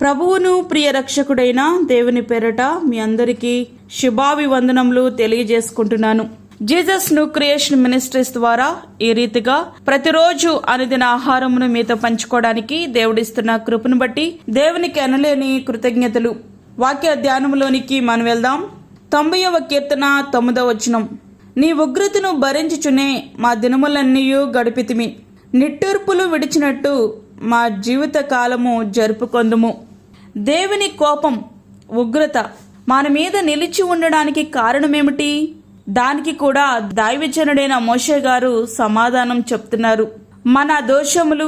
ప్రభువును ప్రియ రక్షకుడైన దేవుని పేరట మీ అందరికీ శుభాభివందనములు తెలియజేసుకుంటున్నాను. జీసస్ న్యూ క్రియేషన్ మినిస్ట్రీస్ ద్వారా ఈ రీతిగా ప్రతిరోజు అనుదిన ఆహారమును మీతో పంచుకోవడానికి దేవుడిస్తున్న కృపను బట్టి దేవునికి అనలేని కృతజ్ఞతలు. వాక్య ధ్యానములోనికి మనం వెళ్దాం. 90వ కీర్తన 9వ వచనం. నీ ఉగ్రతను భరించుచునే మా దినములన్నీ గడిపితిమి, నిట్టూర్పులు విడిచినట్టు మా జీవిత కాలము జరుపుకొందుము. దేవుని కోపం, ఉగ్రత మన మీద నిలిచి ఉండడానికి కారణమేమిటి? దానికి కూడా దైవజనుడైన మోషే గారు సమాధానం చెప్తున్నారు. మన దోషములు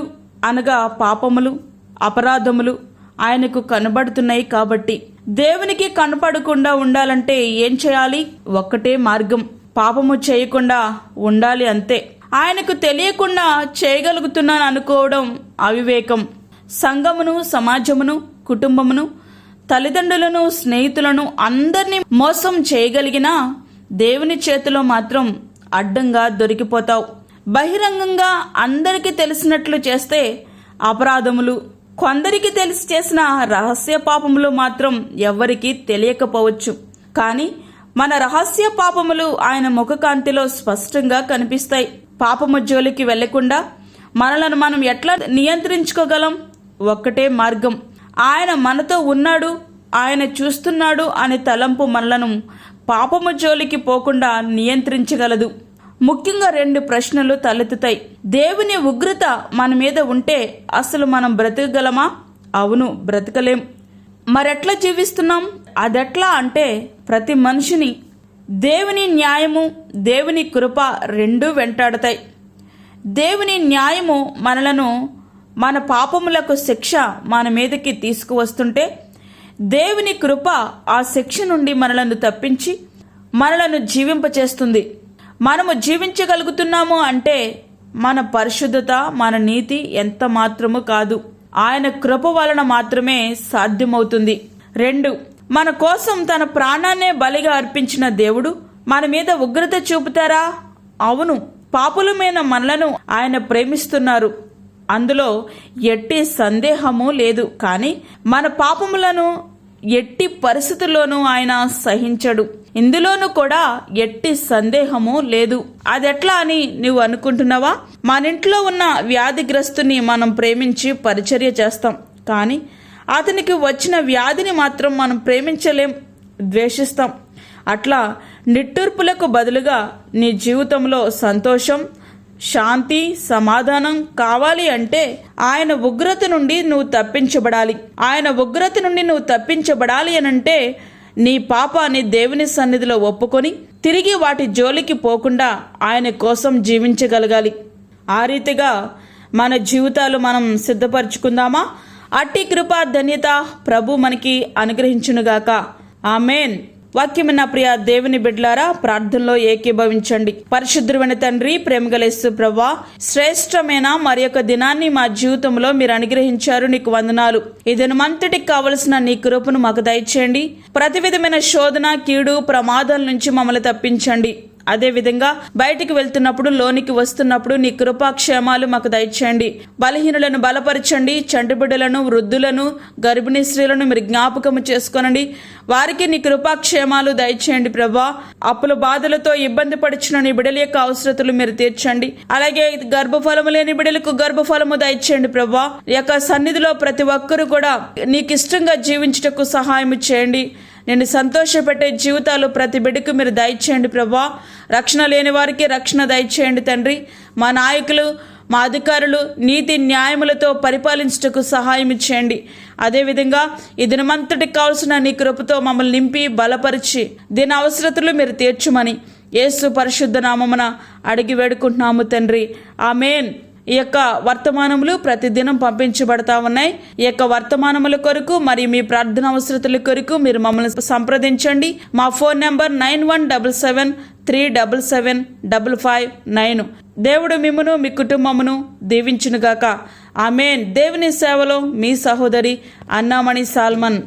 అనగా పాపములు, అపరాధములు ఆయనకు కనబడుతున్నాయి కాబట్టి దేవునికి కనపడకుండా ఉండాలంటే ఏం చేయాలి? ఒక్కటే మార్గం, పాపము చేయకుండా ఉండాలి, అంతే. ఆయనకు తెలియకుండా చేయగలుగుతున్నాను అనుకోవడం అవివేకం. సంఘమును, సమాజమును, కుటుంబమును, తల్లిదండ్రులను, స్నేహితులను అందరినీ మోసం చేయగలిగినా దేవుని చేతిలో మాత్రం అడ్డంగా దొరికిపోతావు. బహిరంగంగా అందరికీ తెలిసినట్లు చేస్తే అపరాధములు, కొందరికి తెలిసి చేసిన రహస్య పాపములు మాత్రం ఎవ్వరికీ తెలియకపోవచ్చు. కానీ మన రహస్య పాపములు ఆయన ముఖకాంతిలో స్పష్టంగా కనిపిస్తాయి. పాపము జోలికి వెళ్లకుండా మనలను మనం ఎట్లా నియంత్రించుకోగలం? ఒక్కటే మార్గం, ఆయన మనతో ఉన్నాడు, ఆయన చూస్తున్నాడు అనే తలంపు మనలను పాపము జోలికి పోకుండా నియంత్రించగలదు. ముఖ్యంగా 2 ప్రశ్నలు తలెత్తుతాయి. దేవుని ఉగ్రత మన మీద ఉంటే అసలు మనం బ్రతకగలమా? అవును, బ్రతకలేం. మరెట్లా జీవిస్తున్నాం? అదెట్లా అంటే ప్రతి మనిషిని దేవుని న్యాయము, దేవుని కృప రెండూ వెంటాడతాయి. దేవుని న్యాయము మనలను, మన పాపములకు శిక్ష మన మీదకి తీసుకువస్తుంటే, దేవుని కృప ఆ శిక్ష నుండి మనలను తప్పించి మనలను జీవింపచేస్తుంది. మనము జీవించగలుగుతున్నాము అంటే మన పరిశుద్ధత, మన నీతి ఎంత మాత్రము కాదు, ఆయన కృప వలన మాత్రమే సాధ్యమవుతుంది. 2, మన కోసం తన ప్రాణాన్నే బలిగా అర్పించిన దేవుడు మన మీద ఉగ్రత చూపుతారా? అవును, పాపులమైన మనలను ఆయన ప్రేమిస్తున్నారు, అందులో ఎట్టి సందేహము లేదు. కానీ మన పాపములను ఎట్టి పరిస్థితుల్లోనూ ఆయన సహించడు, ఇందులోనూ కూడా ఎట్టి సందేహము లేదు. అదెట్లా అని నువ్వు అనుకుంటున్నావా? మన ఇంట్లో ఉన్న వ్యాధిగ్రస్తుని మనం ప్రేమించి పరిచర్య చేస్తాం, కానీ అతనికి వచ్చిన వ్యాధిని మాత్రం మనం ప్రేమించలేం, ద్వేషిస్తాం. అట్లా నిట్టూర్పులకు బదులుగా నీ జీవితంలో సంతోషం, శాంతి, సమాధానం కావాలి అంటే ఆయన ఉగ్రత నుండి నువ్వు తప్పించబడాలి. ఆయన ఉగ్రత నుండి నువ్వు తప్పించబడాలి అనంటే నీ పాపాన్ని దేవుని సన్నిధిలో ఒప్పుకొని తిరిగి వాటి జోలికి పోకుండా ఆయన కోసం జీవించగలగాలి. ఆ రీతిగా మన జీవితాలు మనం సిద్ధపరచుకుందామా? అట్టి కృపా ధన్యత ప్రభు మనకి అనుగ్రహించునుగాక. ఆమేన్. వాక్యమైన ప్రియ దేవుని బిడ్డలారా, ప్రార్థనలో ఏకీభవించండి. పరిశుద్ధమైన తండ్రి, ప్రేమగల యేసు ప్రభువా, శ్రేష్టమైన మరి యొక్క దినాన్ని మా జీవితంలో మీరు అనుగ్రహించారు, నీకు వందనాలు. ఈ దినమంతటికి కావలసిన నీ కృపను మాకు దయచేయండి. ప్రతి విధమైన శోధన, కీడు, ప్రమాదాల నుంచి మమ్మల్ని తప్పించండి. అదేవిధంగా బయటికి వెళ్తున్నప్పుడు, లోనికి వస్తున్నప్పుడు నీ కృపాక్షేమాలు మాకు దయచేయండి. బలహీనులను బలపరచండి. చంటిబిడ్డలను, వృద్ధులను, గర్భిణీ స్త్రీలను మీరు జ్ఞాపకము చేసుకోనండి. వారికి నీ కృపాక్షేమాలు దయచేయండి ప్రభా. అప్పుల బాధలతో ఇబ్బంది పడుచున్న నీ బిడ్డల యొక్క అవసరతలు మీరు తీర్చండి. అలాగే గర్భఫలము లేని బిడ్డలకు గర్భఫలము దయచేయండి ప్రభా. ఈ యొక్క సన్నిధిలో ప్రతి ఒక్కరూ కూడా నీకు ఇష్టంగా జీవించుటకు సహాయం చేయండి. నేను సంతోషపెట్టే జీవితాలు ప్రతి బిడ్డకు మీరు దయచేయండి ప్రభా. రక్షణ లేని వారికి రక్షణ దయచేయండి తండ్రి. మా నాయకులు, మా అధికారులు నీతి న్యాయములతో పరిపాలించుటకు సహాయం చేయండి. అదేవిధంగా ఈ దినమంతటికి కావాల్సిన నీ కృపతో మమ్మల్ని నింపి బలపరిచి దీని అవసరతలు మీరు తీర్చుమని యేసు పరిశుద్ధ నామమున అడిగి వేడుకుంటున్నాము తండ్రి. ఆమేన్. ఈ యొక్క వర్తమానములు ప్రతిదినం పంపించబడతా ఉన్నాయి. ఈ యొక్క వర్తమానముల కొరకు మరియు మీ ప్రార్థన అవసరతల కొరకు మీరు మమ్మల్ని సంప్రదించండి. మా ఫోన్ నెంబర్ 9177377559. దేవుడు మిమ్మును, మీ కుటుంబమును దీవించునుగాక. ఆమేన్. దేవుని సేవలో మీ సహోదరి అన్నామణి సాల్మన్.